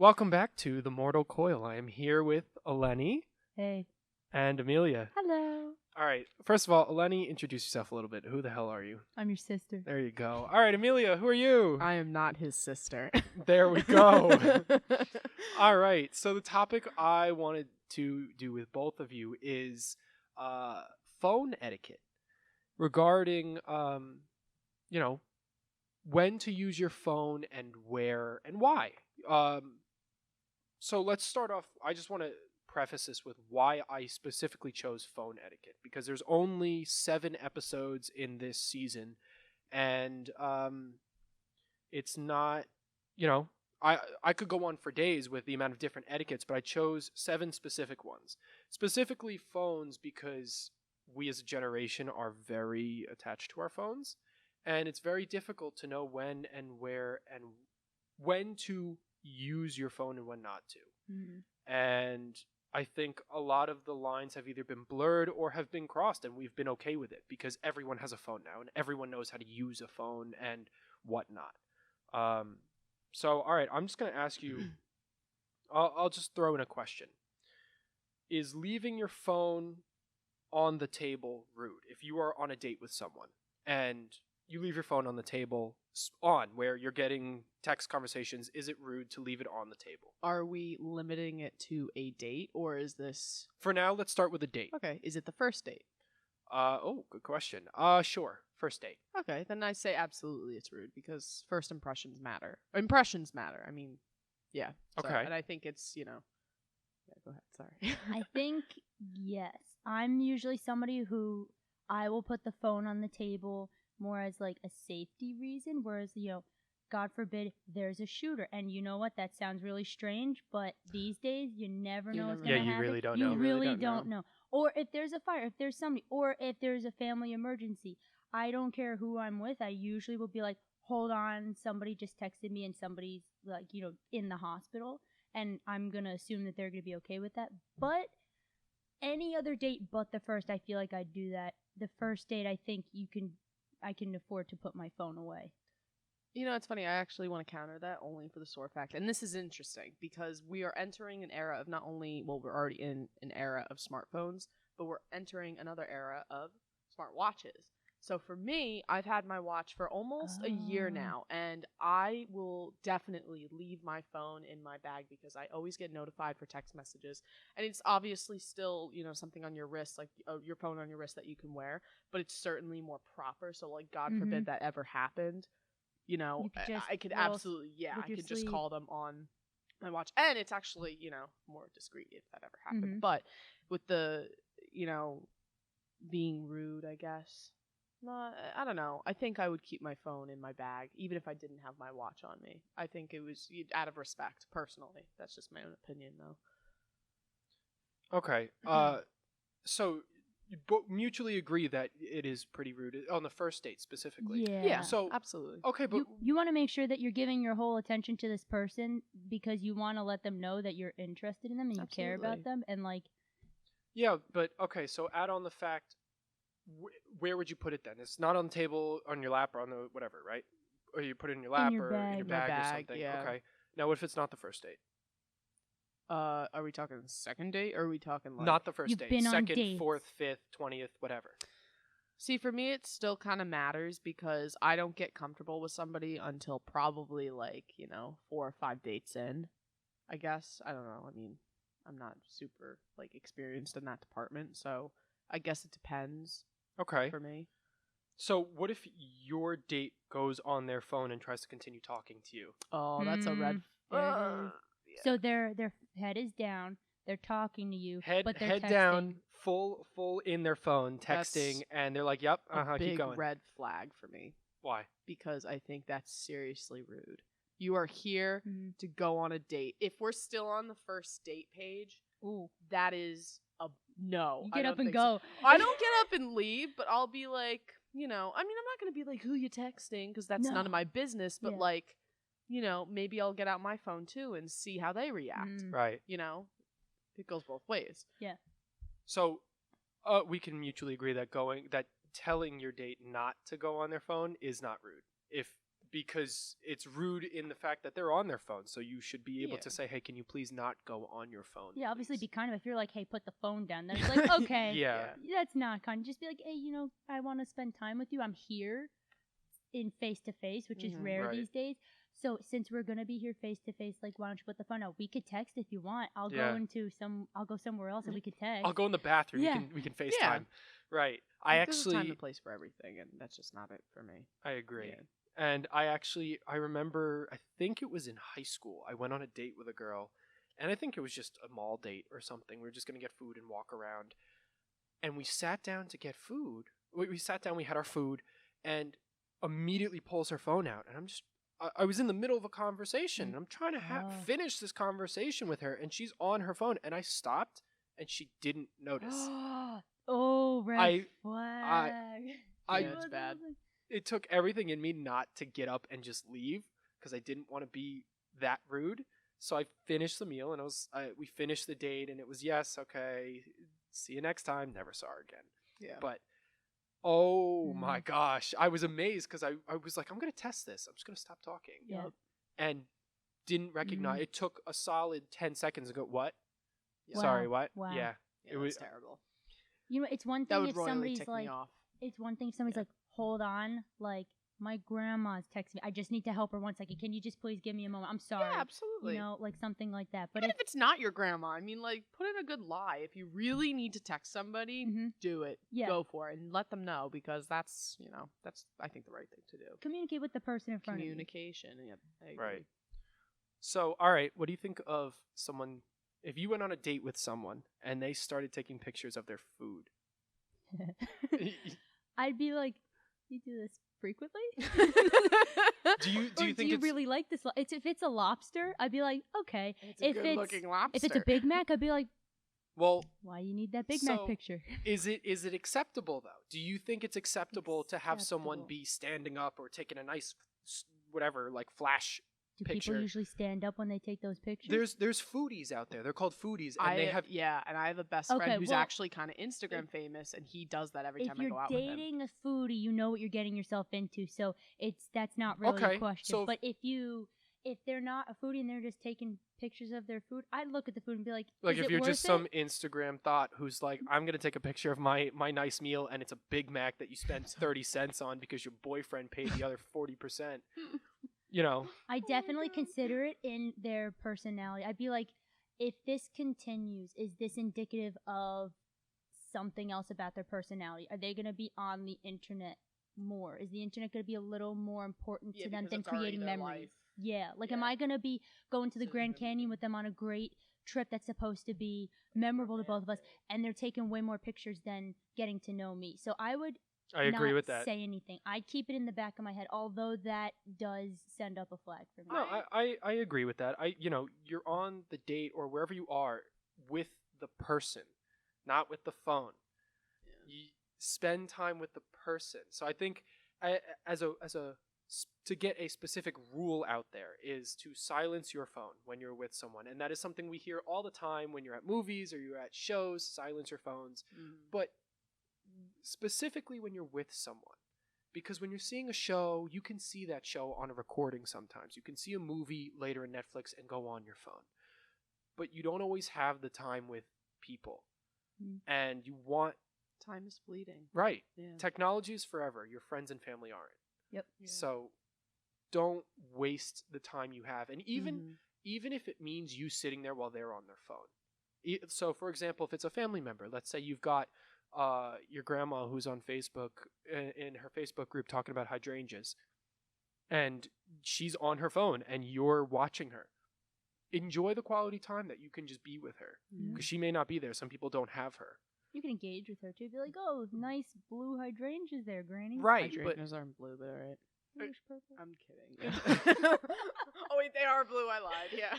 Welcome back to The Mortal Coil. I am here with Eleni Hey. and Amelia. Hello. All right. First of all, Eleni, introduce yourself a little bit. Who the hell are you? I'm your sister. There you go. All right, Amelia, who are you? I am not his sister. There we go. All right. So the topic I wanted to do with both of you is phone etiquette regarding, when to use your phone and where and why. So let's start off. I just want to preface this with why I specifically chose phone etiquette, because there's only 7 episodes in this season, and it's not, I could go on for days with the amount of different etiquettes, but I chose 7 specific ones, specifically phones, because we as a generation are very attached to our phones, and it's very difficult to know when and where and when to use your phone and when not to. Mm-hmm. And I think a lot of the lines have either been blurred or have been crossed, and we've been okay with it because everyone has a phone now and everyone knows how to use a phone and whatnot. So, all right, I'm just going to ask you, I'll just throw in a question. Is leaving your phone on the table rude? If you are on a date with someone and you leave your phone on the table where you're getting text conversations, is it rude to leave it on the table? Are we limiting it to a date, or is this... For now, let's start with a date. Okay, is it the first date? Good question. Sure. First date. Okay, then I say absolutely it's rude, because first impressions matter. Impressions matter. I mean, yeah. So, Okay. And I think it's, Yeah, go ahead. Sorry. I think, yes. I'm usually somebody who I will put the phone on the table more as like a safety reason, whereas, God forbid there's a shooter. And you know what? That sounds really strange, but these days you never know what's going to happen. Yeah, you really don't You know. really don't know. Or if there's a fire, if there's somebody, or if there's a family emergency. I don't care who I'm with. I usually will be like, hold on, somebody just texted me and somebody's like, in the hospital. And I'm going to assume that they're going to be okay with that. But any other date but the first, I feel like I'd do that. The first date, I think I can afford to put my phone away. It's funny. I actually want to counter that only for the sore fact. And this is interesting because we are entering an era of not only, we're already in an era of smartphones, but we're entering another era of smartwatches. So for me, I've had my watch for almost a year now, and I will definitely leave my phone in my bag because I always get notified for text messages. And it's obviously still, something on your wrist, like your phone on your wrist that you can wear, but it's certainly more proper. So like, God forbid that ever happened. I could absolutely, I could just call them on my watch. And it's actually, more discreet if that ever happened. Mm-hmm. But with the, being rude, I guess. No, I don't know. I think I would keep my phone in my bag, even if I didn't have my watch on me. I think it was out of respect, personally. That's just my own opinion, though. Okay. So you mutually agree that it is pretty rude on the first date specifically. Yeah. So absolutely. Okay, but you want to make sure that you're giving your whole attention to this person because you want to let them know that you're interested in them and you care about them and like. Yeah, but okay. So add on the fact. Where would you put it then? It's not on the table, on your lap, or on the whatever, right? Or you put it in your lap, or in your bag, or something. Yeah. Okay. Now, what if it's not the first date? Are we talking second date, or are we talking like... Not the first You've date. been on Second, dates. 4th, 5th, 20th, whatever. See, for me, it still kind of matters because I don't get comfortable with somebody until probably 4 or 5 dates in, I guess. I don't know. I mean, I'm not super experienced in that department, so I guess it depends. Okay. For me. So what if your date goes on their phone and tries to continue talking to you? Oh, that's a red flag. So their head is down. They're talking to you, but they're head texting. down, full in their phone, texting, and they're like, "Yep, keep going." Big red flag for me. Why? Because I think that's seriously rude. You are here to go on a date. If we're still on the first date page, that is a no. You get up and go. So. I don't get up and leave, but I'll be like, I'm not going to be like, who you texting? Because that's none of my business. But maybe I'll get out my phone too and see how they react. Right. It goes both ways. Yeah. So we can mutually agree that telling your date not to go on their phone is not rude. If because it's rude in the fact that they're on their phone. So you should be able Yeah. to say, hey, can you please not go on your phone? Yeah, obviously please? be kind of. If you're like, hey, put the phone down, then it's like, okay, Yeah. that's not kind. Just be like, hey, I want to spend time with you. I'm here in face to face, which is Mhm. rare Right. these days. So since we're gonna be here face to face, like, why don't you put the phone out? We could text if you want. I'll Yeah. go somewhere else and we could text. I'll go in the bathroom. Yeah. We can FaceTime. Yeah. Right. There's a time actually and place for everything, and that's just not it for me. I agree. Yeah. And I remember, I think it was in high school. I went on a date with a girl, and I think it was just a mall date or something. We were just going to get food and walk around. And we sat down to get food. We sat down, we had our food, and immediately pulls her phone out. And I was in the middle of a conversation. And I'm trying to Oh. finish this conversation with her, and she's on her phone. And I stopped, and she didn't notice. Oh, red I- flag. I- Yeah, it's bad. It took everything in me not to get up and just leave because I didn't want to be that rude. So I finished the meal and we finished the date and it was yes, okay, see you next time. Never saw her again. Yeah. But oh Mm. my gosh, I was amazed because I was like, I'm gonna test this. I'm just gonna stop talking. Yeah. And didn't recognize. Mm. It took a solid 10 seconds to go. What? Yeah. Sorry, what? Wow. Yeah. Yeah, It was that's terrible. It's one That thing would if royally somebody's tick like, me off. it's one thing if somebody's Yeah. like, hold on, like, my grandma's texting me. I just need to help her 1 second. Can you just please give me a moment? I'm sorry. Yeah, absolutely. Like something like that. But Even if it's not your grandma, I mean, like, put in a good lie. If you really need to text somebody, Mhm. do it. Yeah. Go for it and let them know because that's I think the right thing to do. communicate with the person in front Communication. Yep. I agree. Right. So, all right, what do you think of someone if you went on a date with someone and they started taking pictures of their food? of you. I'd be like, you do this frequently? Do you Or think you it's really like this? If it's a lobster, I'd be like, okay. It's a If it's- good-looking lobster. If it's a Big Mac, I'd be like, well? why you need that Big Mac So, picture? Is it acceptable though? Do you think it's acceptable to have someone Acceptable. be standing up or taking a nice whatever like flash? Do picture. people usually stand up when they take those pictures? There's foodies out there. They're called foodies, and they have and I have a best Okay, friend who's well, actually kind of Instagram famous, and he does that every if time I you're go out with him. dating a foodie, you know what you're getting yourself into. So that's not really Okay, a question. so but if they're not a foodie and they're just taking pictures of their food, I'd look at the food and be like, is if it you're worth just it? some Instagram thought who's like, I'm gonna take a picture of my nice meal, and it's a Big Mac that you spent 30 cents on because your boyfriend paid the other 40%. You know, I definitely God. consider it in their personality. I'd be like, if this continues, is this indicative of something else about their personality? Are they going to be on the internet more? Is the internet going to be a little more important Yeah, to them because than it's already creating their memories? life. Yeah. Like, am Yeah. I going to be going to the So Grand they're gonna Canyon be- with them on a great trip that's supposed to be memorable to both of us, and they're taking way more pictures than getting to know me? So I would I agree not with that. say anything. I'd keep it in the back of my head, although that does send up a flag for me. No, I agree with that. You're on the date or wherever you are with the person, not with the phone. Yeah. You spend time with the person. So I think to get a specific rule out there is to silence your phone when you're with someone, and that is something we hear all the time when you're at movies or you're at shows. Silence your phones, but specifically when you're with someone. Because when you're seeing a show, you can see that show on a recording sometimes. You can see a movie later in Netflix and go on your phone. But you don't always have the time with people. Mm. And you want... Time is fleeting. Right. Yeah. Technology is forever. Your friends and family aren't. Yep. Yeah. So don't waste the time you have. And Mhm. even if it means you sitting there while they're on their phone. So, for example, if it's a family member, let's say you've got your grandma who's on Facebook in her Facebook group talking about hydrangeas, and she's on her phone and you're watching her. Enjoy the quality time that you can just be with her, Mhm. because she may not be there. Some people don't have her. You can engage with her too. Be like, "Oh, nice blue hydrangeas there, Granny." Right, but Hydrangeas aren't blue, but alright. Bluish purple. I'm kidding. Oh wait, they are blue. I lied. Yeah.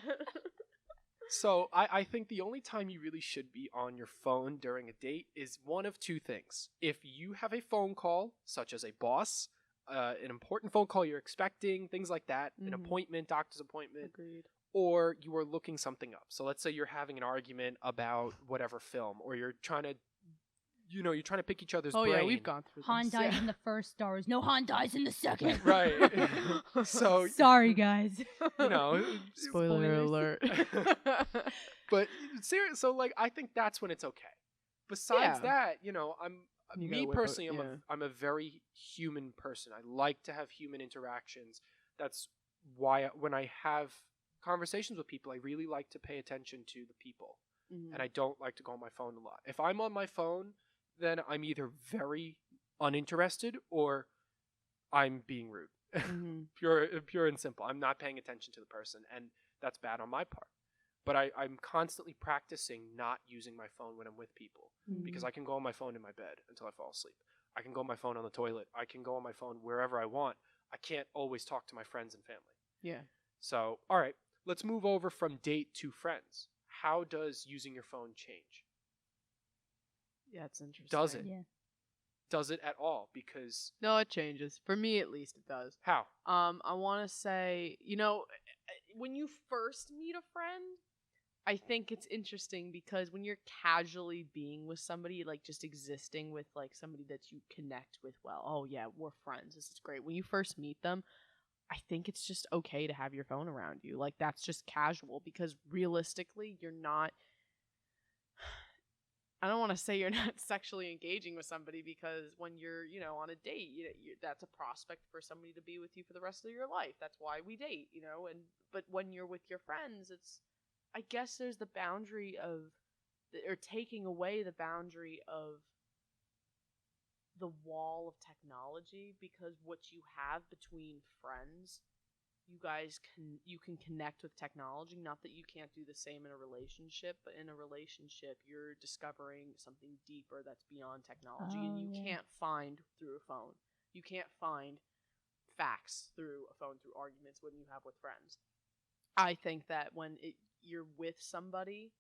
so I think the only time you really should be on your phone during a date is one of two things. If you have a phone call, such as a boss, an important phone call you're expecting, things like that, an Mhm. appointment, doctor's appointment, Agreed. or you are looking something up. So let's say you're having an argument about whatever film, or you're trying to you're trying to pick each other's Oh brain. yeah, we've gone through Han this. dies in the first Star Wars. No, Han dies in the second. Right. So, Sorry, guys. Spoiler spoilers. alert. But seriously, so like I think that's when it's okay. Besides that, I'm You me gotta whip personally, out- I'm a very human person. I like to have human interactions. That's why when I have conversations with people, I really like to pay attention to the people. Mhm. And I don't like to go on my phone a lot. If I'm on my phone, then I'm either very uninterested or I'm being rude. Mhm. Pure and simple. I'm not paying attention to the person, and that's bad on my part. But I'm constantly practicing not using my phone when I'm with people because I can go on my phone in my bed until I fall asleep. I can go on my phone on the toilet. I can go on my phone wherever I want. I can't always talk to my friends and family. Yeah. So, all right, let's move over from date to friends. How does using your phone change? Yeah, it's interesting. Does it? Yeah. Does it at all? Because No, it changes. For me, at least, it does. how? I want to say, when you first meet a friend, I think it's interesting because when you're casually being with somebody, like just existing with like somebody that you connect with well, oh yeah, we're friends. This is great. When you first meet them, I think it's just okay to have your phone around you. Like that's just casual because realistically, you're not I don't want to say you're not sexually engaging with somebody because when you're, on a date, that's a prospect for somebody to be with you for the rest of your life. That's why we date, but when you're with your friends, I guess there's the boundary or taking away the boundary of the wall of technology because what you have between friends, you can connect with technology. Not that you can't do the same in a relationship, but in a relationship, you're discovering something deeper that's beyond technology, and you can't find through a phone. You can't find facts through a phone, through arguments when you have with friends. I think that when you're with somebody,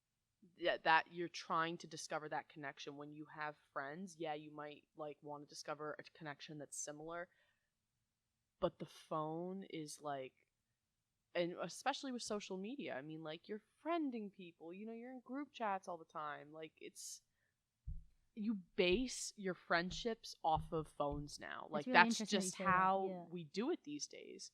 that you're trying to discover that connection. When you have friends, yeah, you might like want to discover a connection that's similar, but the phone is like, and especially with social media, I mean, like you're friending people, you're in group chats all the time. Like you base your friendships off of phones now. Like really that's interesting just that you say that, how yeah. we do it these days.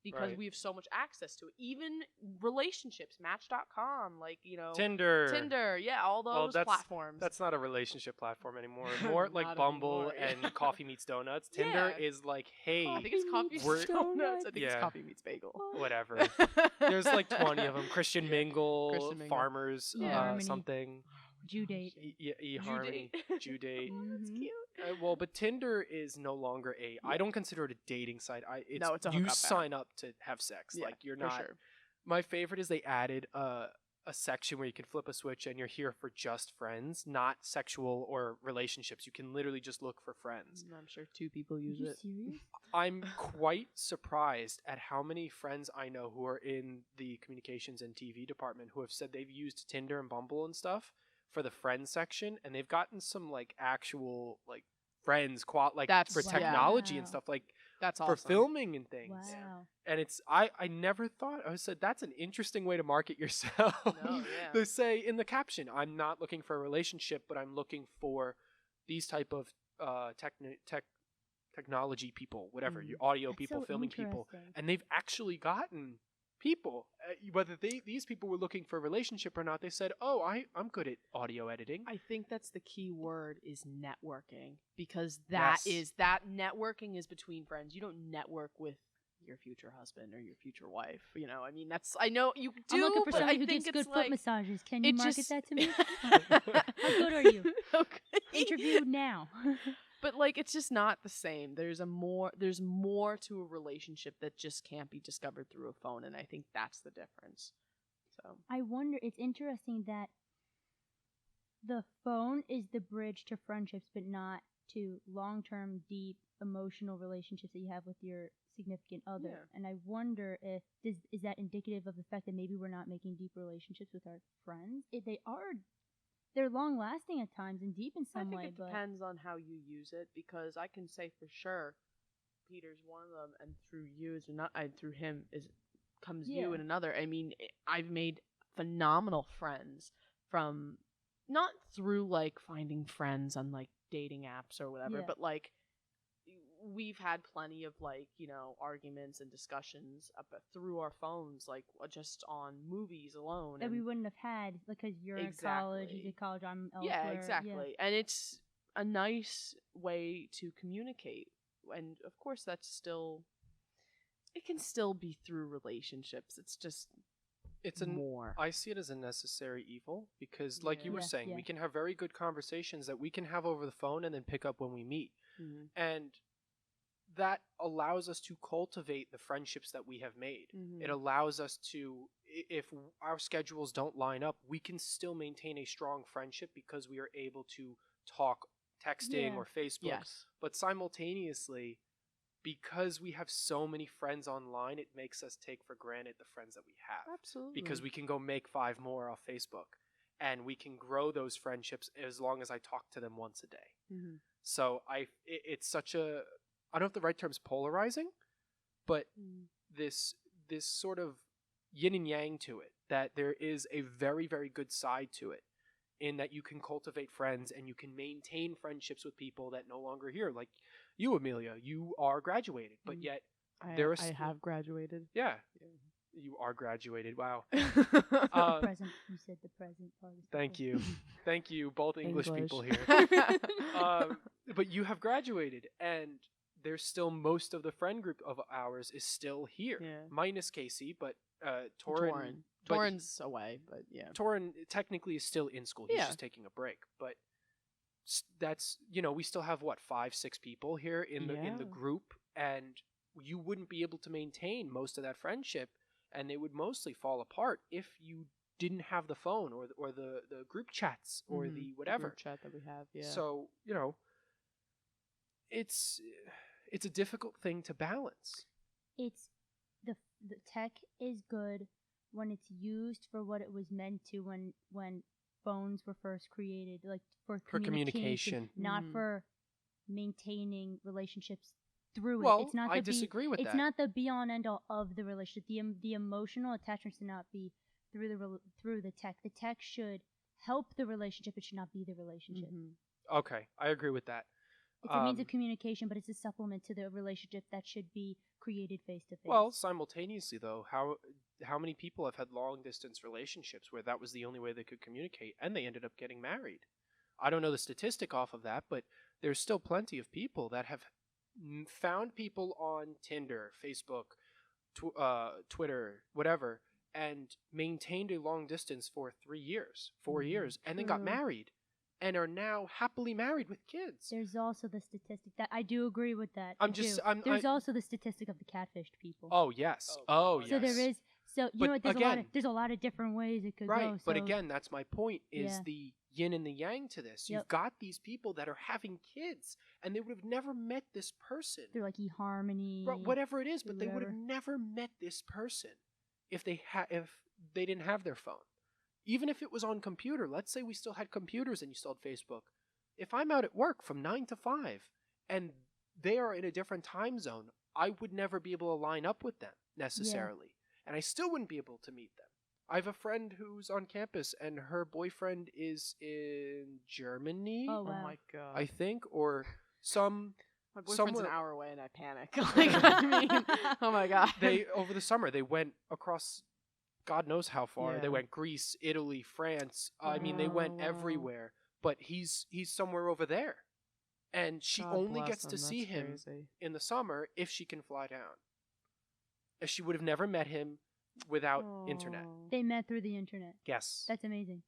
Because Right. we have so much access to it. Even relationships, Match.com, like, Tinder. yeah, all those platforms. That's not a relationship platform anymore. More like Not Bumble anymore, yeah. and Coffee Meets Donuts. Tinder Yeah. is like, hey, I think it's Coffee Meets Meets Donuts. Donuts. I think it's Yeah. Coffee Meets Bagel. whatever. There's like 20 of them. Christian Yeah. Mingle, Christian Mingle. Farmers, Yeah. Harmony. something. Due date. eHarmony, Due Date. Oh, that's Mhm. cute. Well, but Tinder is no longer I don't consider it a dating site. No, it's a you hookup app. sign up to have sex. Yeah, like you're for not. sure. My favorite is they added a section where you can flip a switch and you're here for just friends, not sexual or relationships. You can literally just look for friends. I'm sure 2 people Are use you it. serious? I'm quite surprised at how many friends I know who are in the communications and TV department who have said they've used Tinder and Bumble and stuff for the friends section, and they've gotten some like actual like friends That's- for Wow. technology and stuff, like That's for awesome. filming and things. Wow. And it's I never thought. I said that's an interesting way to market yourself. No, yeah. They say in the caption, I'm not looking for a relationship, but I'm looking for these type of technology people, whatever, Mhm. your audio That's people, so filming people. interesting. And they've actually gotten people, whether these people were looking for a relationship or not. They said, "Oh, I'm good at audio editing." I think that's the key word is networking, because that Yes. networking is between friends. You don't network with your future husband or your future wife. I mean, I know you do. I'm looking for but somebody I who think gets good it's foot like, massages. Can you it market just- that to me? How good are you? Okay. Interview now. But like, it's just not the same. There's more to a relationship that just can't be discovered through a phone, and I think that's the difference. So I wonder, it's interesting that the phone is the bridge to friendships, but not to long-term, deep, emotional relationships that you have with your significant other. Yeah. And I wonder if is that indicative of the fact that maybe we're not making deep relationships with our friends? They're long-lasting at times and deep in I some think way, it but depends on how you use it, because I can say for sure, Peter's one of them, and through you is not. Through him comes you Yeah. and another. I mean, I've made phenomenal friends from not through like finding friends on like dating apps or whatever, Yeah. but like we've had plenty of like, arguments and discussions through our phones, like just on movies alone. That and we wouldn't have had because you're in college, he's Exactly. at college, I'm elsewhere. Yeah, exactly. And it's a nice way to communicate. And of course it can still be through relationships. It's just It's more. I see it as a necessary evil because, like you Yeah. were Yeah, saying, yeah. we can have very good conversations that we can have over the phone and then pick up when we meet. Mhm. And that allows us to cultivate the friendships that we have made. Mhm. It allows us to, if our schedules don't line up, we can still maintain a strong friendship because we are able to talk texting Yeah. or Facebook. Yes. But simultaneously, because we have so many friends online, it makes us take for granted the friends that we have. Absolutely. Because we can go make 5 more off Facebook and we can grow those friendships as long as I talk to them once a day. Mhm. So it's such a, I don't know if the right term is polarizing, but Mhm. this sort of yin and yang to it, that there is a very, very good side to it in that you can cultivate friends and you can maintain friendships with people that no longer are here. Like you, Amelia, you are graduated, but Mhm. yet I there are I have graduated. yeah, you are graduated. Wow. The present, you said the present part. Thank you. Thank you, both English people here. But you have graduated, and there's still most of the friend group of ours is still here, Yeah. minus Casey, but Torin. Torin. but Torin's away, but yeah. Torin technically is still in school. He's Yeah. just taking a break, but that's we still have what 5-6 people here in the Yeah. group, and you wouldn't be able to maintain most of that friendship, and they would mostly fall apart if you didn't have the phone or the group chats or Mhm. the whatever. Group chat that we have, yeah. So it's a difficult thing to balance. It's the tech is good when it's used for what it was meant to when phones were first created, like for communication. not Mhm. for maintaining relationships through Well, it. It's not I the disagree with it's that. not the be all and end all of the relationship. The emotional attachment should not be through the tech. The tech should help the relationship. It should not be the relationship. Mhm. Okay, I agree with that. It's a means of communication, but it's a supplement to the relationship that should be created face to face. Well, simultaneously though, how many people have had long distance relationships where that was the only way they could communicate and they ended up getting married? I don't know the statistic off of that, but there's still plenty of people that have found people on Tinder, Facebook, Twitter, whatever, and maintained a long distance for 3 years, 4 years, and then got True. married and are now happily married with kids. There's also the statistic that I do agree with that. There's also the statistic of the catfished people. Oh yes. Oh, Oh God. yes. So there is. So you But know what? again- There's a lot of different ways it could Right, go. but so- again, that's my point, is Yeah. the yin and the yang to this. You've Yep. got these people that are having kids, and they would have never met this person. through like eHarmony. Whatever it is, but they would have whatever. never met this person if they didn't have their phone. Even if it was on computer, let's say we still had computers and you still had Facebook. If I'm out at work from 9 to 5 and they are in a different time zone, I would never be able to line up with them necessarily. And I still wouldn't be able to meet them. I have a friend who's on campus and her boyfriend is in Germany, Oh Oh wow. my god. I think, or some My boyfriend's somewhere- an hour away and I panic. Like, I mean, oh my god. they over the summer they went across God knows how far. They Yeah. went Greece, Italy, France. I mean, they Oh, went wow. everywhere. But he's somewhere over there, and she God only bless gets to them, see that's him crazy. in the summer if she can fly down. As she would have never met him without internet. Aw. They met through the internet. Yes. That's amazing.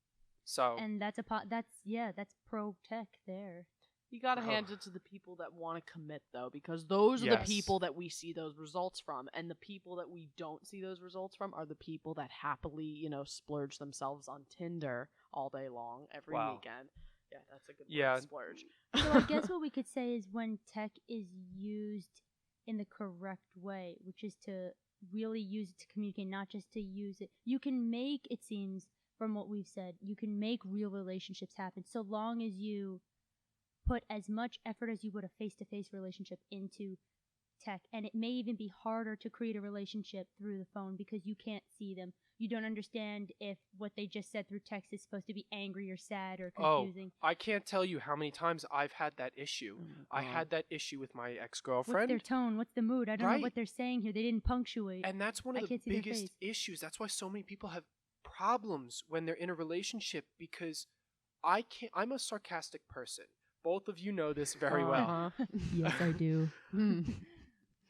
So And that's that's pro tech there. You gotta Oh. hand it to the people that want to commit, though, because those are Yes. the people that we see those results from, and the people that we don't see those results from are the people that happily, splurge themselves on Tinder all day long, every Wow. weekend. Yeah, that's a good Yeah. word, splurge. So I guess what we could say is when tech is used in the correct way, which is to really use it to communicate, not just to use it. You can make, it seems, from what we've said, you can make real relationships happen so long as you put as much effort as you would a face-to-face relationship into tech. And it may even be harder to create a relationship through the phone because you can't see them. you don't understand if what they just said through text is supposed to be angry or sad or Oh, confusing. I can't tell you how many times I've had that issue. I had that issue with my What's ex-girlfriend. their tone? What's the mood? I don't know Right. what they're saying here. They didn't punctuate. And that's one of I the can't see their biggest face. issues. That's why so many people have problems when they're in a relationship, because I'm a sarcastic person. Both of you know this very well. Yes, I do.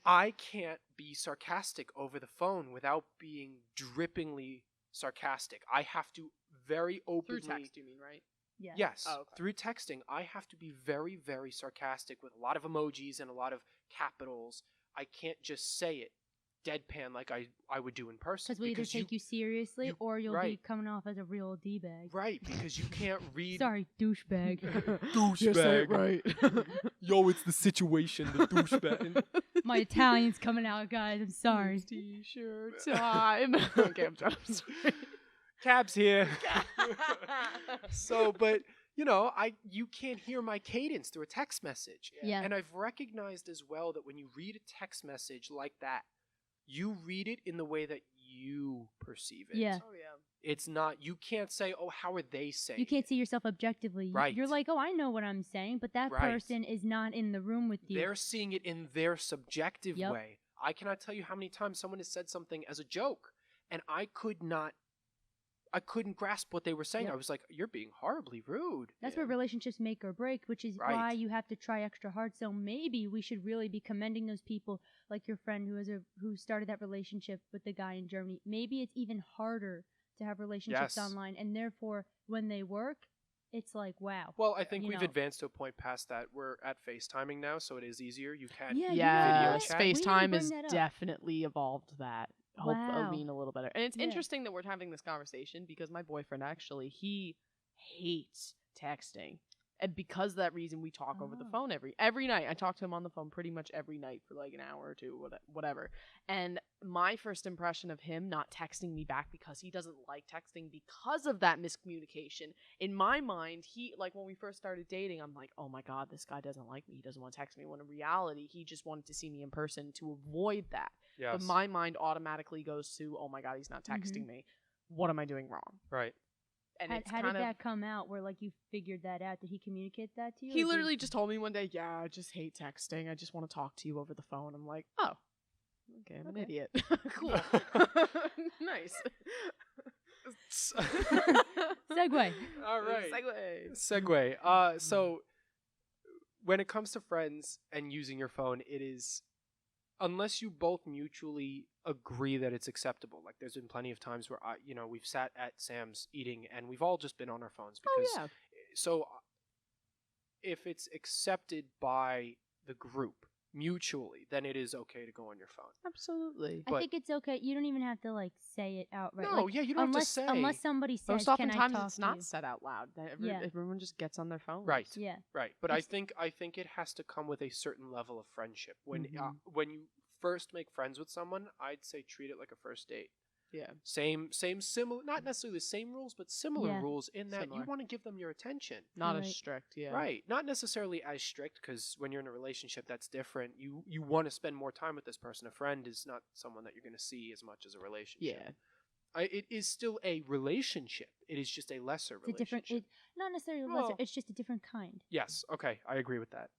I can't be sarcastic over the phone without being drippingly sarcastic. I have to very openly. Through text, you mean, right? Yeah. Yes, Oh, okay. through texting, I have to be very, very sarcastic with a lot of emojis and a lot of capitals. I can't just say it deadpan like I would do in person. Because we'll either take you seriously you- or you'll be right. coming off as a real D-bag. Right, because you can't read. Sorry, douchebag. Douchebag. Right. Yo, it's the situation, the douchebag. My Italian's coming out, guys. I'm sorry. T-shirt time. Okay, I'm sorry. Cab's here. So, but you can't hear my cadence through a text message. Yeah. And I've recognized as well that when you read a text message like that, you read it in the way that you perceive it. Yeah. Oh, yeah. It's not, you can't say, oh, how are they saying You can't it? see yourself objectively. Right. You're like, oh, I know what I'm saying, but that Right. person is not in the room with you. They're seeing it in their subjective Yep. way. I cannot tell you how many times someone has said something as a joke, and I couldn't grasp what they were saying. Yep. I was like, you're being horribly rude. That's where relationships make or break, which is why Right. you have to try extra hard. So maybe we should really be commending those people, like your friend who started that relationship with the guy in Germany. Maybe it's even harder to have relationships Yes. online, and therefore when they work, it's like wow. Well, I think You we've know. advanced to a point past that. We're at FaceTiming now, so it is easier. You can Yeah, you know Yeah, what? chat. We didn't FaceTime bring has that up. definitely evolved that. Wow. Being a little better. And it's Yeah. interesting that we're having this conversation because my boyfriend actually, he hates texting. And because of that reason, we talk over the Oh. phone every night. I talk to him on the phone pretty much every night for like an hour or two, whatever. And my first impression of him not texting me back because he doesn't like texting because of that miscommunication. In my mind, like when we first started dating, I'm like, oh my God, this guy doesn't like me. He doesn't want to text me. When in reality, he just wanted to see me in person to avoid that. Yes. But my mind automatically goes to, oh my God, he's not texting me. What am I doing wrong? Right. And How, it's how kind did of, that come out? Where like you figured that out? Did he communicate that to you? he or did- literally just told me one day, yeah, I just hate texting. I just want to talk to you over the phone. I'm like, oh, okay, I'm an Okay. idiot. Cool. Nice. Segue. All right. Segue. Segue. So when it comes to friends and using your phone, it is, unless you both mutually agree that it's acceptable. Like there's been plenty of times where we've sat at Sam's eating and we've all just been on our phones because Oh, yeah. so if it's accepted by the group mutually, then it is okay to go on your phone. Absolutely. I But- think it's okay. You don't even have to like say it outright. No, like, yeah, you don't unless, have to say. unless somebody says, Most "Can I oftentimes talk it's to not you?" said out loud. Yeah. Everyone just gets on their phone. Right. Yeah. Right, but It's- I think it has to come with a certain level of friendship. When Mhm. when you first make friends with someone, I'd say treat it like a first date. Yeah. Same, similar, not necessarily the same rules, but similar Yeah. rules in that Similar. you want to give them your attention. Not Right. as strict. Yeah. Right, not necessarily as strict, because when you're in a relationship, that's different. You want to spend more time with this person. A friend is not someone that you're going to see as much as a relationship. Yeah. It is still a relationship. It is just a lesser It's a different. relationship. Not necessarily Well- lesser. It's just a different kind. Yes, okay, I agree with that.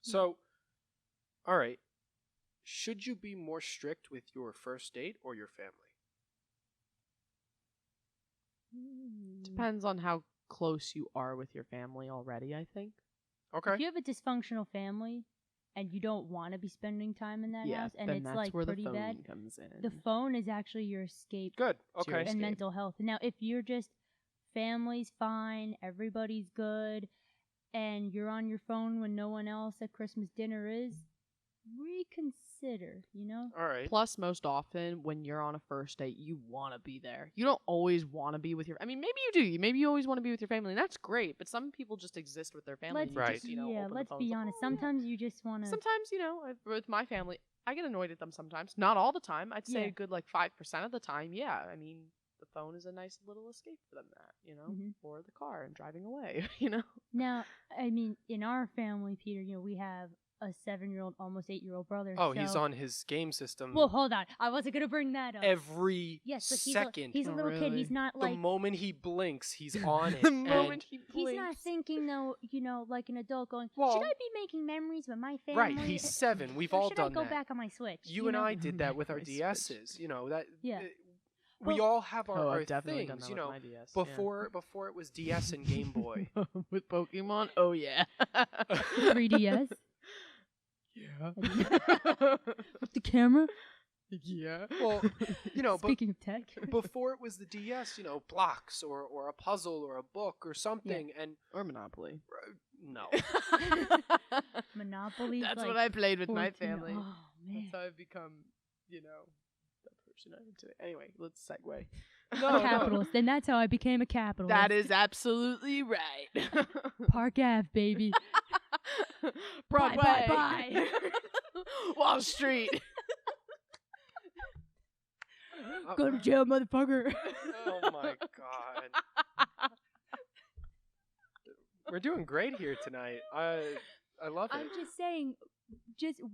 So, all right, should you be more strict with your first date or your family? Depends on how close you are with your family already, I think. Okay. If you have a dysfunctional family and you don't want to be spending time in that Yeah, house, and then it's that's like where the pretty phone bad, comes in. the phone is actually your escape Good. It's your Okay. and escape. mental health. Now, if you're just family's fine, everybody's good, and you're on your phone when no one else at Christmas dinner is, reconsider. All right. Plus, most often when you're on a first date, you want to be there. You don't always want to be with your. I mean, maybe you do. Maybe you always want to be with your family, and that's great. But some people just exist with their family. Let's and you Right. just, yeah, open the let's phone, be it's like, honest. "Oh, yeah." Sometimes you just want to. Sometimes, with my family, I get annoyed at them sometimes. Not all the time. I'd say Yeah. a good like 5% of the time. Yeah. I mean, the phone is a nice little escape for them. Mhm. Or the car and driving away. Now, I mean, in our family, Peter, we have a 7-year-old, almost 8-year-old brother. Oh, he's so- on his game system Well, hold on. I wasn't gonna bring that up. every Yes, but second. he's a Oh, little kid. really? He's not The like moment he blinks, he's on it. The and moment he he's not blinks. thinking though. Like an adult going, Well, should I be making memories with my family? right, he's 7. We've or all should done I go that. back on my Switch? You and know? I did that with our My Switch. DSs. That. Yeah. We Well- all have our, Oh, our I've definitely things. done that with my DS. Before it was DS and Game Boy. With Pokemon? Oh, yeah. 3DS yeah. with the camera. yeah. Well, but Speaking of tech, before it was the DS, blocks or a puzzle or a book or something, and Or Monopoly. no. Monopoly. That's like what I played with my 14 family. Oh man. That's how I've become, the person I am today. Anyway, let's segue. No, Capitalist. Then that's how I became a capitalist. That is absolutely right. Park Ave, baby. Broadway. bye. Wall Street. Go to jail, motherfucker. Oh my god. We're doing great here tonight. I love it. I'm just saying,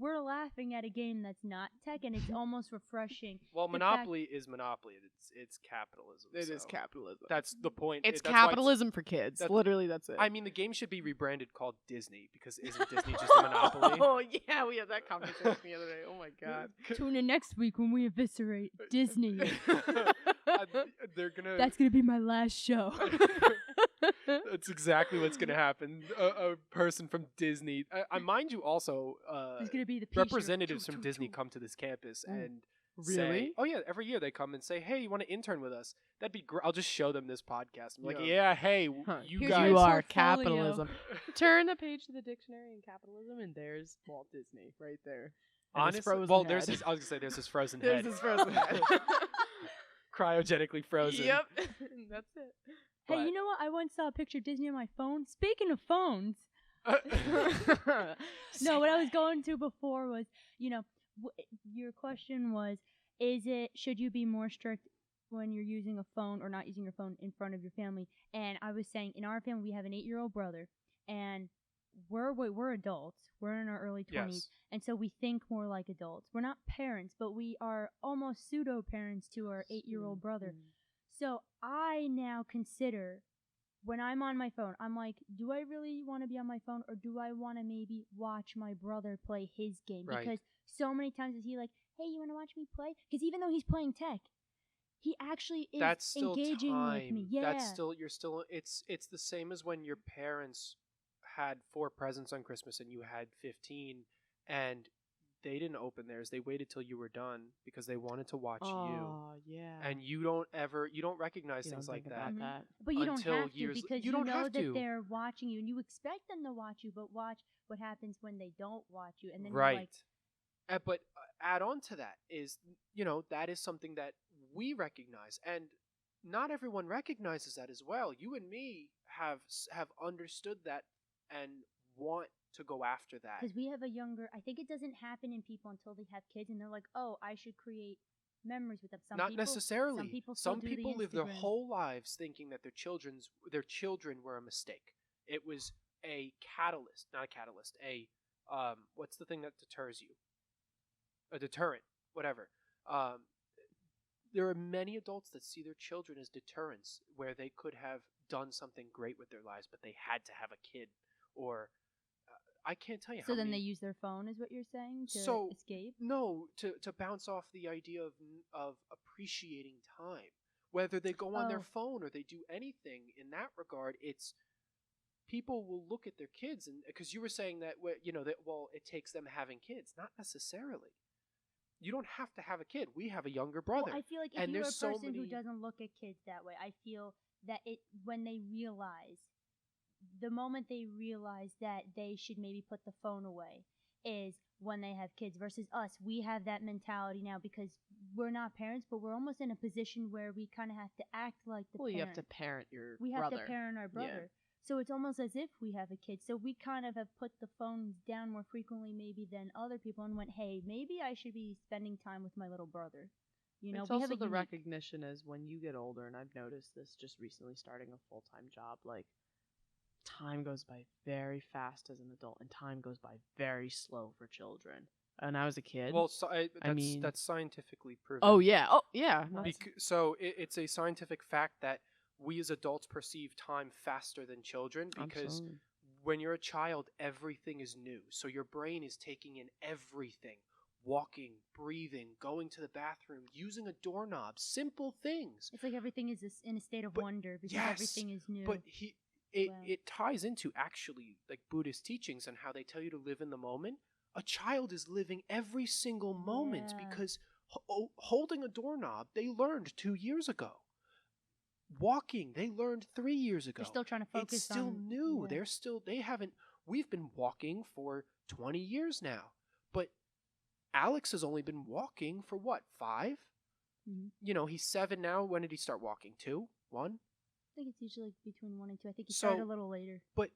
we're laughing at a game that's not tech, and it's almost refreshing. Well, the Monopoly is Monopoly. It's capitalism. It is so capitalism. That's the point. It's That's why capitalism for kids. that's- Literally, that's it. I mean, the game should be rebranded called Disney because isn't Disney just a monopoly? Oh, yeah, we had that conversation the other day. Oh, my God. Tune in next week when we eviscerate Disney. They're gonna. That's gonna be my last show. That's exactly what's gonna happen. A person from Disney. I mind you also. It's gonna be the P-shirt. Representatives Choo, from choo, Disney choo. come to this campus and Really? say, "Oh yeah, every year they come and say, hey, you want to intern with us? That'd be great. I'll just show them this podcast. I'm like, Yeah. yeah, hey, Huh. you Here's guys. your You are portfolio. capitalism. Turn the page to the dictionary in capitalism, and there's Walt Disney right there. And his Honestly, frozen well, head. there's his. I was gonna say there's his frozen There's head. his frozen head. Cryogenically frozen. Yep. That's it. Hey, But- you know what? I once saw a picture of Disney on my phone. Speaking of phones, no, what I was going to before was, your question was, should you be more strict when you're using a phone or not using your phone in front of your family? And I was saying, in our family, we have an 8-year-old brother, and we're adults. We're in our early 20s, Yes. and so we think more like adults. We're not parents, but we are almost pseudo parents to our 8-year-old brother. So I now consider, when I'm on my phone, I'm like, do I really want to be on my phone, or do I want to maybe watch my brother play his game? Right. Because so many times is he like, hey, you want to watch me play? Because even though he's playing tech, he actually is That's still engaging time. with me. Yeah. That's still it's the same as when your parents had 4 presents on Christmas and you had 15 and they didn't open theirs. They waited till you were done because they wanted to watch you. Oh, yeah. And you don't recognize You things don't like think that. about that. But you don't until have to, years- because you you don't know have that to. they're watching you, and you expect them to watch you, but watch what happens when they don't watch you, and then Right. you're like, But add on to that is, that is something that we recognize, and not everyone recognizes that as well. You and me have understood that and want to go after that. because we have a younger. I think it doesn't happen in people until they have kids, and they're like, oh, I should create memories with them. Not necessarily. Some people still do the live their Instagram. whole lives thinking that their children were a mistake. It was a catalyst, not a catalyst. What's the thing that deters you? A deterrent, whatever. There are many adults that see their children as deterrents, where they could have done something great with their lives, but they had to have a kid, or I can't tell you. So how then many... they use their phone, is what you're saying, to So- escape? No, to bounce off the idea of appreciating time. Whether they go on their Oh. phone or they do anything in that regard, it's people will look at their kids, and because you were saying that it takes them having kids. Not necessarily. You don't have to have a kid. We have a younger brother. Well, I feel like if and you're a there's so person who many- doesn't look at kids that way, I feel that when they realize, the moment they realize that they should maybe put the phone away is when they have kids, versus us. We have that mentality now because we're not parents, but we're almost in a position where we kind of have to act like the Well, parent. you have to parent your We have brother. to parent our brother. So it's almost as if we have a kid. So we kind of have put the phones down more frequently maybe than other people, and went, hey, maybe I should be spending time with my little brother. It's we also have a the unique- recognition as when you get older, and I've noticed this just recently starting a full-time job, like time goes by very fast as an adult, and time goes by very slow for children. When I was a kid, Well, so, mean- that's scientifically proven. oh yeah, So it's a scientific fact that we as adults perceive time faster than children because Absolutely. when you're a child, everything is new. So your brain is taking in everything. Walking, breathing, going to the bathroom, using a doorknob, simple things. It's like everything is in a state of But- wonder because yes, everything is new. But Wow. it ties into actually like Buddhist teachings and how they tell you to live in the moment. A child is living every single moment Yeah. because holding a doorknob they learned 2 years ago. Walking they learned 3 years ago. They're still trying to focus It's still on new. yeah. They haven't. We've been walking for 20 years now, but Alex has only been walking for what, 5? Mhm. You know, he's 7 now. When did he start walking? 2, 1. I think it's usually between 1 and 2. I think he So- started a little later. But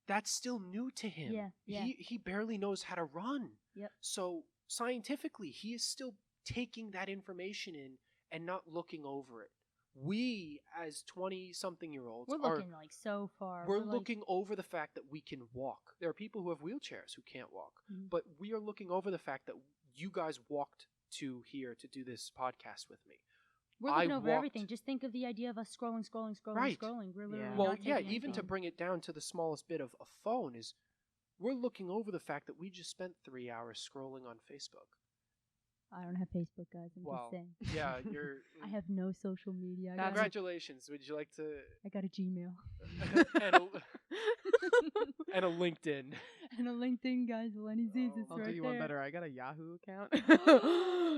that's still new to him. Yeah. He barely knows how to run. Yep. So scientifically, he is still taking that information in and not looking over it. We, as 20-something-year-olds, We're looking like so far. we're like, looking over the fact that we can walk. There are people who have wheelchairs who can't walk, Mhm. but we are looking over the fact that you guys walked to here to do this podcast with me. We're looking I over walked- everything. Just think of the idea of us scrolling. Right. We're literally Yeah. Well, not yeah, taking even to anything. bring it down to the smallest bit of a phone is we're looking over the fact that we just spent 3 hours scrolling on Facebook. I don't have Facebook, guys. I'm Well, just saying. Yeah, you're. I have no social media. I got, Congratulations. Would you like to I got a Gmail and a, and a LinkedIn? and a LinkedIn, guys. Lenny Z's, it's I'll right do you there. one better. I got a Yahoo account.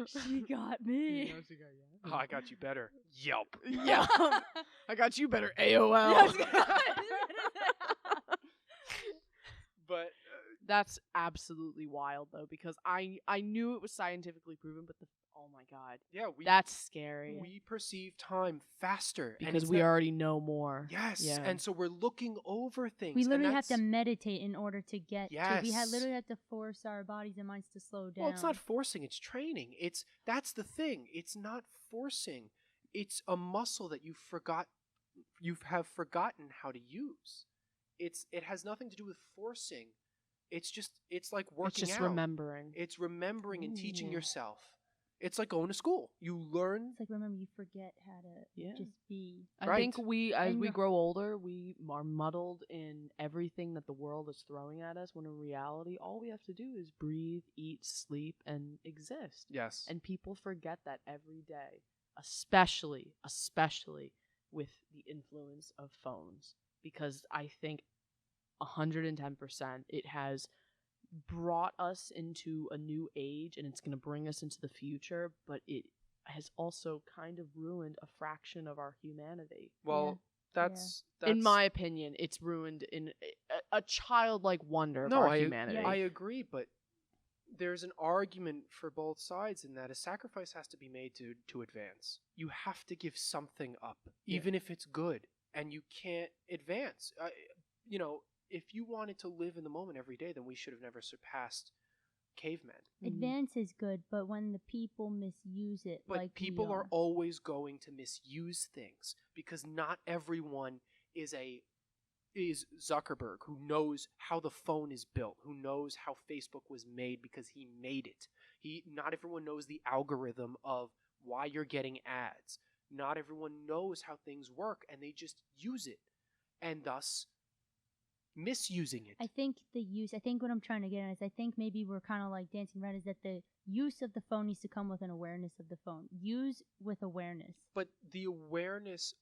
She got me. Yeah, she got Yahoo. Oh, I got you better. Yelp. Yeah. I got you better. AOL. But That's absolutely wild though, because I knew it was scientifically proven, but oh my god, yeah, that's scary. we perceive time faster and Because it's we that- already know more. Yes, Yeah. and so we're looking over things. We and literally have to that's- meditate in order to get to. We Yes. literally have to force our bodies and minds to slow down. Well, it's not forcing; it's training. That's the thing. It's not forcing. It's a muscle that you have forgotten how to use. It has nothing to do with forcing. It's like working It's just out. remembering. It's remembering and teaching Ooh. yourself. It's like going to school. You learn. It's like, remember, you forget how to Yeah. just be. I Right. think as And we you're- grow older, we are muddled in everything that the world is throwing at us, when in reality, all we have to do is breathe, eat, sleep, and exist. Yes. And people forget that every day, especially with the influence of phones. Because I think 110% it has brought us into a new age, and it's going to bring us into the future, but it has also kind of ruined a fraction of our humanity. Well, that's In my opinion, it's ruined in a childlike wonder of our humanity. I agree, but there's an argument for both sides in that a sacrifice has to be made to advance. You have to give something up, even if it's good, and you can't advance. If you wanted to live in the moment every day, then we should have never surpassed cavemen. Advance is good, but when the people misuse it, But like people we are always going to misuse things because not everyone is Zuckerberg, who knows how the phone is built, who knows how Facebook was made because he made it. Not everyone knows the algorithm of why you're getting ads. Not everyone knows how things work, and they just use it, and thus misusing it. I think what I'm trying to get at is I think maybe we're kind of like dancing around, is that the use of the phone needs to come with an awareness of the phone. Use with awareness. But the awareness,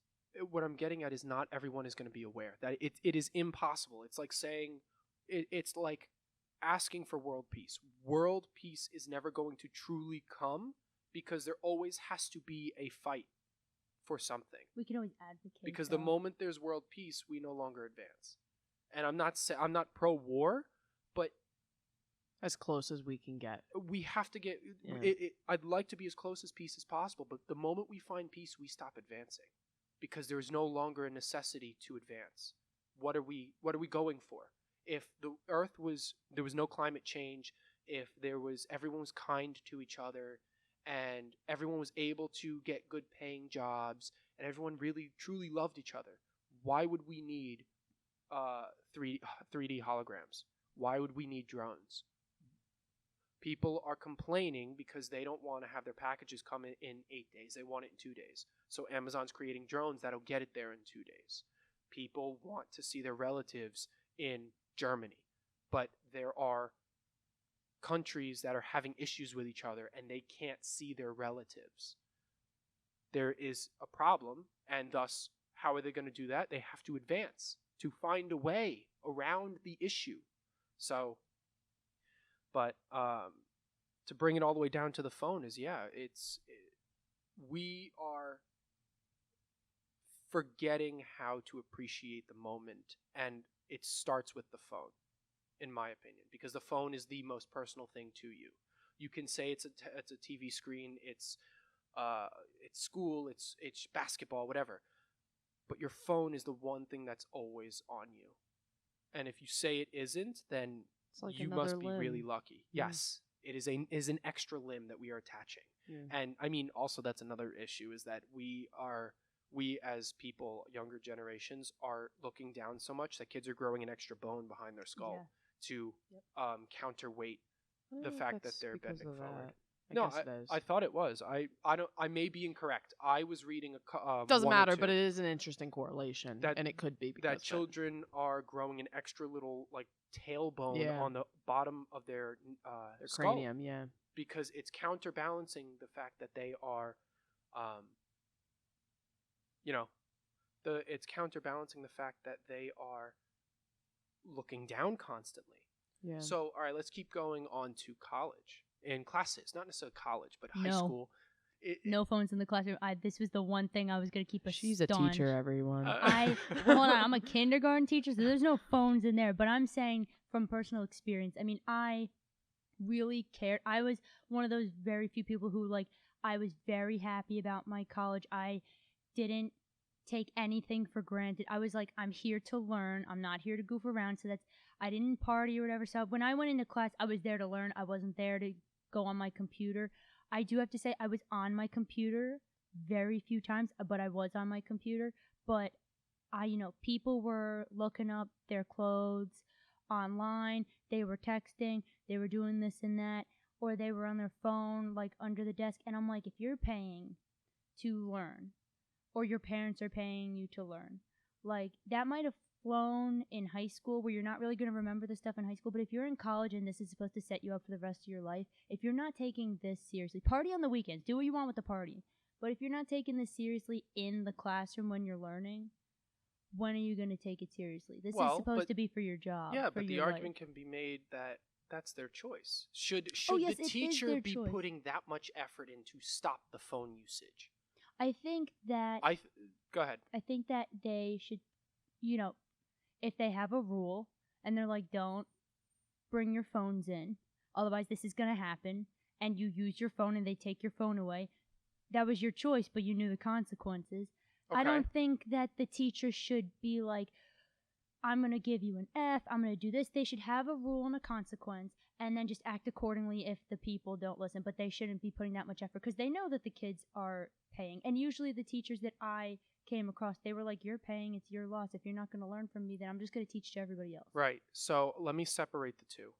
what I'm getting at is not everyone is going to be aware. That it is impossible. It's like saying, it's like asking for world peace. World peace is never going to truly come because there always has to be a fight for something. We can always advocate. Because the though. moment there's world peace, we no longer advance. And I'm not pro-war, but as close as we can get. we have to get. Yeah. I'd like to be as close as peace as possible, but the moment we find peace, we stop advancing because there is no longer a necessity to advance. What are we going for? If the Earth there was no climate change, if everyone was kind to each other, and everyone was able to get good paying jobs, and everyone really truly loved each other, why would we need 3D holograms? Why would we need drones? People are complaining because they don't want to have their packages come in 8 days. They want it in 2 days. So Amazon's creating drones that'll get it there in 2 days. People want to see their relatives in Germany, but there are countries that are having issues with each other and they can't see their relatives. There is a problem, and thus, how are they going to do that? They have to advance to find a way around the issue. So, but to bring it all the way down to the phone is, we are forgetting how to appreciate the moment, and it starts with the phone, in my opinion, because the phone is the most personal thing to you. You can say it's a TV screen, it's school, it's basketball, whatever, but your phone is the one thing that's always on you. And if you say it isn't, then like you must be really lucky. Yes, it is an extra limb that we are attaching. And I mean, also that's another issue, is that we as people, younger generations, are looking down so much that kids are growing an extra bone behind their skull to counterweight the fact that they're bending forward. I thought it was. I may be incorrect. I was reading doesn't matter, but it is an interesting correlation, and it could be because that children are growing an extra little tailbone on the bottom of their skull, cranium, because it's counterbalancing the fact that they are, it's counterbalancing the fact that they are looking down constantly. Yeah. So, all right, let's keep going on to college. In classes, not necessarily college, but high school. No phones in the classroom. This was the one thing I was going to keep us She's staunch. A teacher, everyone. Hold on, I'm a kindergarten teacher, so there's no phones in there. But I'm saying from personal experience, I mean, I really cared. I was one of those very few people who, I was very happy about my college. I didn't take anything for granted. I was like, I'm here to learn. I'm not here to goof around. So I didn't party or whatever. So when I went into class, I was there to learn. I wasn't there to go on my computer. I do have to say I was on my computer very few times, but I was on my computer. But people were looking up their clothes online. They were texting. They were doing this and that, or they were on their phone, under the desk. And I'm like, if you're paying to learn, or your parents are paying you to learn, that might have flown in high school, where you're not really going to remember the stuff in high school. But if you're in college and this is supposed to set you up for the rest of your life, if you're not taking this seriously, party on the weekends, do what you want with the party. But if you're not taking this seriously in the classroom when you're learning, when are you going to take it seriously? This is supposed to be for your job. Yeah, but the argument can be made that that's their choice. Should the teacher be putting that much effort in to stop the phone usage? I think that... Go ahead. I think that they should, if they have a rule and they're like, don't bring your phones in, otherwise this is going to happen, and you use your phone and they take your phone away, that was your choice, but you knew the consequences. Okay. I don't think that the teacher should be like, I'm going to give you an F, I'm going to do this. They should have a rule and a consequence, and then just act accordingly if the people don't listen. But they shouldn't be putting that much effort, because they know that the kids are paying. And usually the teachers that I came across, they were like, you're paying, it's your loss. If you're not going to learn from me, then I'm just going to teach to everybody else. Right. So let me separate the two.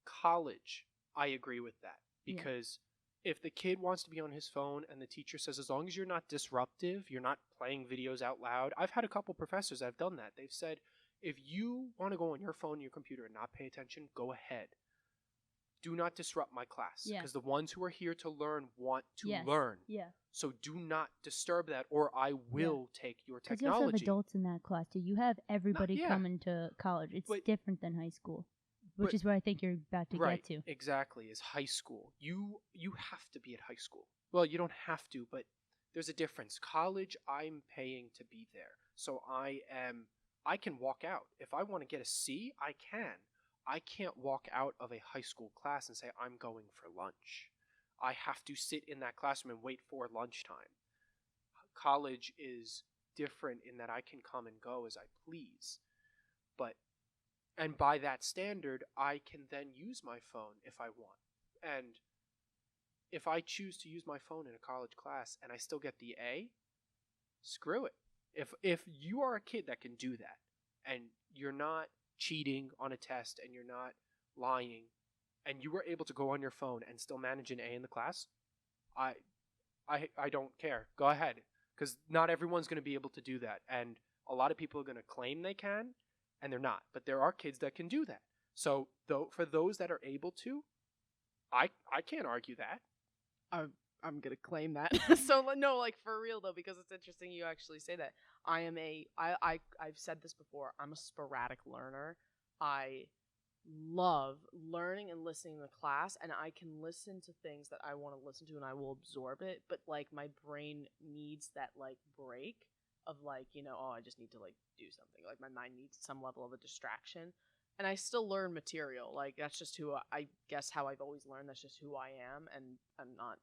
College, I agree with that, because if the kid wants to be on his phone and the teacher says, as long as you're not disruptive, you're not playing videos out loud. I've had a couple professors that have done that. They've said, if you want to go on your phone and your computer and not pay attention, go ahead. Do not disrupt my class, because the ones who are here to learn want to learn. Yeah. So do not disturb that, or I will take your technology. You also have adults in that class too. You have everybody coming to college. It's different than high school, which is what I think you're about to get to. Exactly, is high school. You have to be at high school. Well, you don't have to, but there's a difference. College, I'm paying to be there, so I can walk out. If I want to get a C, I can. I can't walk out of a high school class and say, I'm going for lunch. I have to sit in that classroom and wait for lunchtime. College is different in that I can come and go as I please. And by that standard, I can then use my phone if I want. And if I choose to use my phone in a college class and I still get the A, screw it. If you are a kid that can do that, and you're not cheating on a test and you're not lying, and you were able to go on your phone and still manage an A in the class, I don't care. Go ahead, because not everyone's going to be able to do that, and a lot of people are going to claim they can, and they're not. But there are kids that can do that. So though, for those that are able to, I can't argue that. I'm gonna claim that. So no, like for real though, because it's interesting you actually say that. I've said this before. I'm a sporadic learner. I love learning and listening to class, and I can listen to things that I want to listen to and I will absorb it, but like my brain needs that like break of like, oh, I just need to like do something. Like my mind needs some level of a distraction. And I still learn material. Like that's just who I guess how I've always learned. That's just who I am, and I'm not,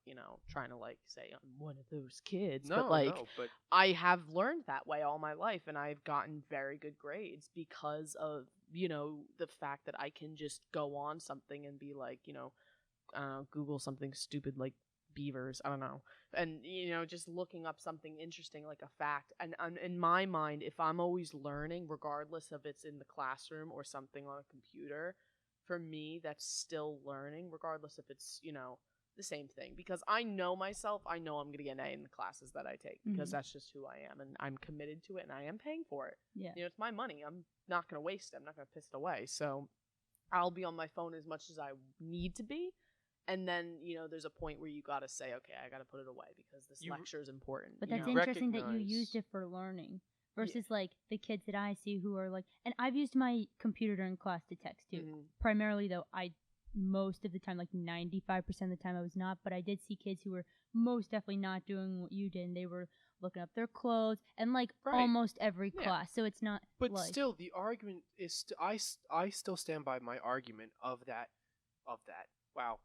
trying to like say I'm one of those kids. But like but I have learned that way all my life, and I've gotten very good grades because of the fact that I can just go on something and be like, Google something stupid like beavers, I don't know, and just looking up something interesting like a fact, and in my mind, if I'm always learning, regardless of it's in the classroom or something on a computer, for me that's still learning, regardless if it's the same thing, because I know myself, I know I'm gonna get an A in the classes that I take, because that's just who I am, and I'm committed to it, and I am paying for it. It's my money. I'm not gonna waste it. I'm not gonna piss it away. So I'll be on my phone as much as I need to be. And then, there's a point where you got to say, okay, I got to put it away because this lecture is important. But that's interesting that you used it for learning versus like the kids that I see who are like, and I've used my computer during class to text too. Primarily though, most of the time, like 95% of the time I was not, but I did see kids who were most definitely not doing what you did, and they were looking up their clothes and like almost every class. So it's not. But like, still, the argument is, I still stand by my argument of that. Wow.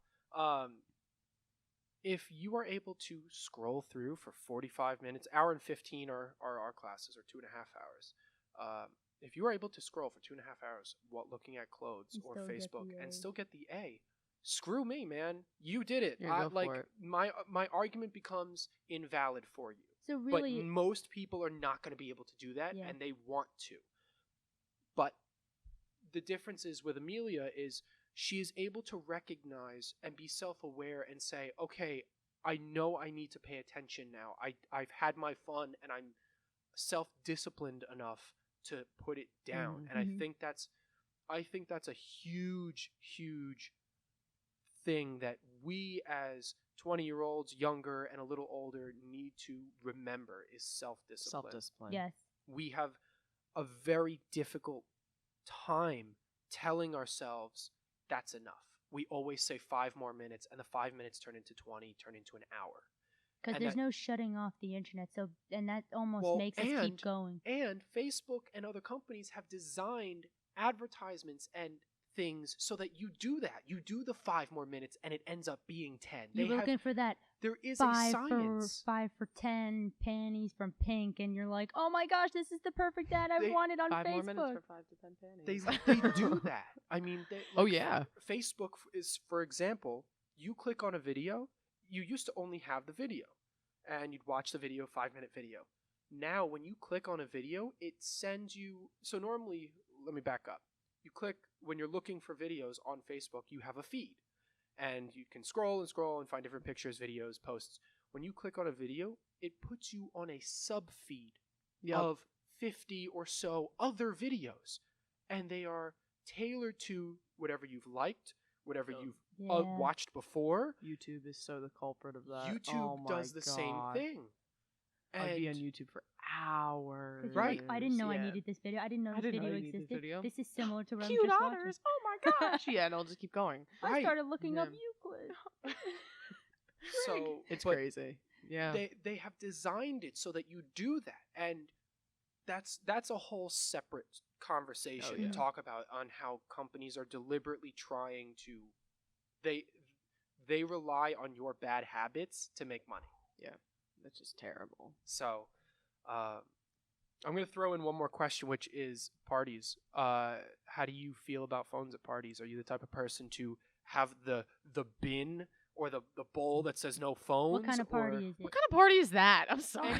If you are able to scroll through for 45 minutes, hour and 15 are our classes, or 2.5 hours. If you are able to scroll for 2.5 hours while looking at clothes or Facebook and still get the A, screw me, man. You did it. Go for it. My argument becomes invalid for you. So really, but most people are not going to be able to do that, and they want to. But the difference is with Amelia is she is able to recognize and be self-aware and say, okay, I know I need to pay attention now. I've had my fun, and I'm self-disciplined enough to put it down. And I think that's a huge, huge thing that we as 20-year-olds, younger and a little older, need to remember is self-discipline. Yes. We have a very difficult time telling ourselves that's enough. We always say 5 more minutes, and the 5 minutes turn into 20, turn into an hour. Because there's no shutting off the internet, and that almost makes us keep going. And Facebook and other companies have designed advertisements and things so that you do that. You do the 5 more minutes, and it ends up being 10. You're looking for that. There is a science. 5 for 10 panties from Pink, and you're like, oh my gosh, this is the perfect ad I wanted on 5 Facebook. 5 more minutes for 5 to 10 panties. They do that. I mean, yeah. Facebook is, for example, you click on a video. You used to only have the video, and you'd watch the video, 5-minute video. Now, when you click on a video, it sends you. So normally, let me back up. You click when you're looking for videos on Facebook. You have a feed. And you can scroll and scroll and find different pictures, videos, posts. When you click on a video, it puts you on a sub-feed of 50 or so other videos. And they are tailored to whatever you've liked, whatever you've watched before. YouTube is so the culprit of that. YouTube does the same thing. I'd be on YouTube for hours. Right. I didn't know I needed this video. I didn't know this video existed. This is similar to what Cute I'm just otters. watching. Oh my gosh. Yeah, and I'll just keep going. I started looking up Euclid. So it's crazy. Yeah. They have designed it so that you do that. And that's a whole separate conversation to talk about on how companies are deliberately trying to they rely on your bad habits to make money. Yeah. That's just terrible. So, I'm going to throw in one more question, which is parties. How do you feel about phones at parties? Are you the type of person to have the bin or the bowl that says no phones. What kind of party is it? What kind of party is that? I'm sorry.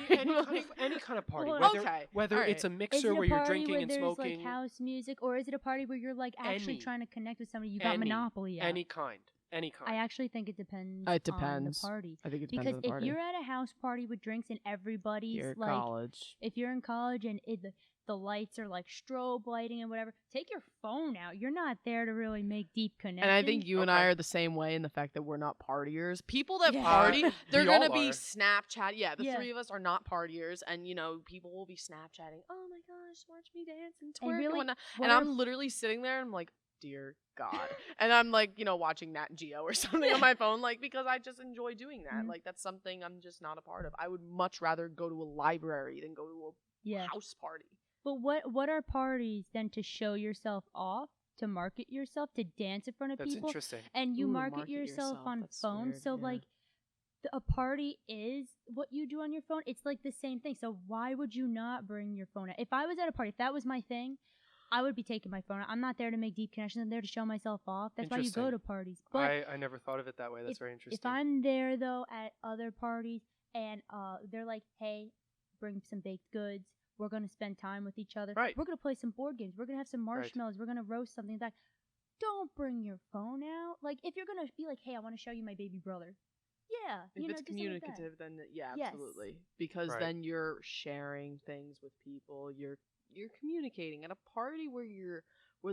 Any kind of party. Well, Whether Alright. it's a Is mixer it a where you're party drinking where and there's smoking. like house music, or is it a party where you're like actually Any. trying to connect with somebody? You got Any. Monopoly out. Any kind. I actually think it depends. It on the depends. party. I think it depends Because on the if party. you're at a house party with drinks and everybody's You're at like, college. if you're in college and the lights are like strobe lighting and whatever, take your phone out. You're not there to really make deep connections. And I think you and I Okay. are the same way in the fact that we're not partiers. People that Yeah. party, they're We gonna all be are. Snapchat. Yeah, the Yeah. three of us are not partiers, and people will be Snapchatting. Oh my gosh, watch me dance and twerk And and really, whatnot. what And are- I'm literally sitting there, and I'm like, dear God. And I'm like, watching Nat Geo or something on my phone, like because I just enjoy doing that. Mhm. Like that's something I'm just not a part of. I would much rather go to a library than go to a yeah. house party. But what are parties then to show yourself off, to market yourself, to dance in front of That's people, interesting. and you Ooh, market yourself on That's phone. weird, So yeah. like, a party is what you do on your phone. It's like the same thing. So why would you not bring your phone out? If I was at a party, if that was my thing, I would be taking my phone out. I'm not there to make deep connections. I'm there to show myself off. That's why you go Interesting. to parties. But I never thought of it that way. That's very interesting. if I'm there though at other parties and they're like, hey, bring some baked goods. We're gonna spend time with each other. Right. We're gonna play some board games. We're gonna have some Right. marshmallows. We're gonna roast something like that. Don't bring your phone out. Like if you're gonna be like, hey, I want to show you my baby brother. Yeah, If it's do something like that. communicative, then yeah, Yes. absolutely. Because Right. then you're sharing things with people. You're communicating at a party where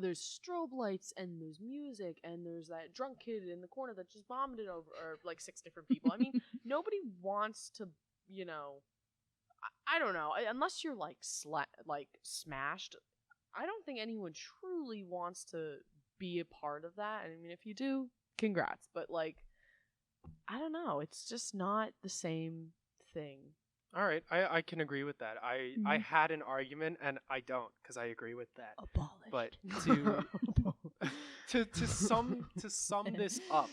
there's strobe lights and there's music and there's that drunk kid in the corner that just vomited over or like 6 different people. I mean, nobody wants to, I don't know, unless you're like smashed. I don't think anyone truly wants to be a part of that. I mean, if you do, congrats. But like, I don't know. It's just not the same thing. All right, I can agree with that. I Mhm. had an argument and I don't because I agree with that. Abolished. But to sum this up,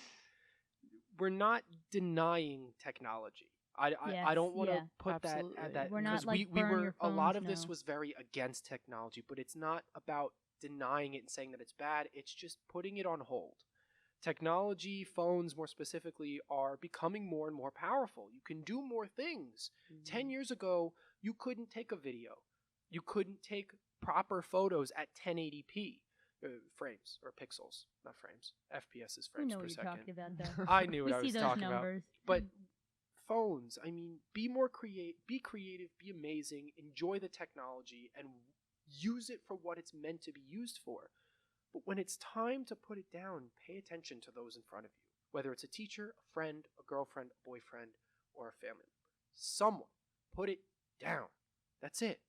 we're not denying technology. I don't want to yeah. put that Absolutely. at that We're not, because like, we burn were your a lot of phones, this no. was very against technology, but it's not about denying it and saying that it's bad. It's just putting it on hold. Technology, phones more specifically, are becoming more and more powerful. You can do more things. 10 years ago, you couldn't take a video. You couldn't take proper photos at 1080p frames or pixels, not frames. FPS is We frames know per what you're second. talking about though. I knew what We I see was those talking numbers. about. But phones, I mean, be creative, be amazing, enjoy the technology, and use it for what it's meant to be used for. But when it's time to put it down, pay attention to those in front of you, whether it's a teacher, a friend, a girlfriend, a boyfriend, or a family member. Someone, put it down. That's it.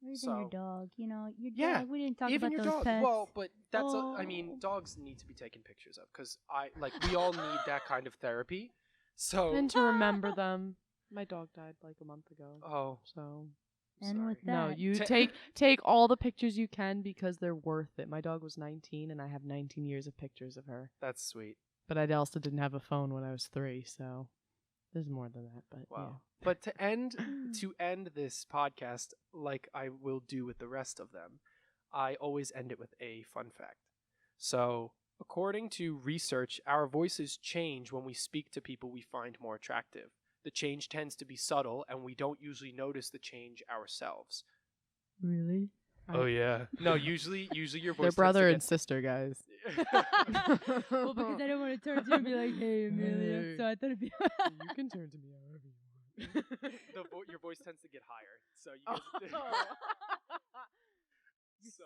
Or even So- your dog. Your Yeah, dog. We didn't talk Even about your those dog. pets. Well, but that's I mean, Oh. dogs need to be taken pictures of because we all need that kind of therapy. So And to remember them. My dog died like a month ago. oh, So And sorry. with no, that- you Ta- take all the pictures you can because they're worth it. My dog was 19 and I have 19 years of pictures of her. That's sweet. But I also didn't have a phone when I was 3, so there's more than that. But Wow. But to end this podcast like I will do with the rest of them, I always end it with a fun fact. So, according to research, our voices change when we speak to people we find more attractive. The change tends to be subtle, and we don't usually notice the change ourselves. Really? Oh yeah. No, usually your voice. they're brother and tends sister, guys. Well, because I don't want to turn to you and be like, hey, Amelia. Hey. So I thought it'd be. You can turn to me however you want. your voice tends to get higher, so you guys. So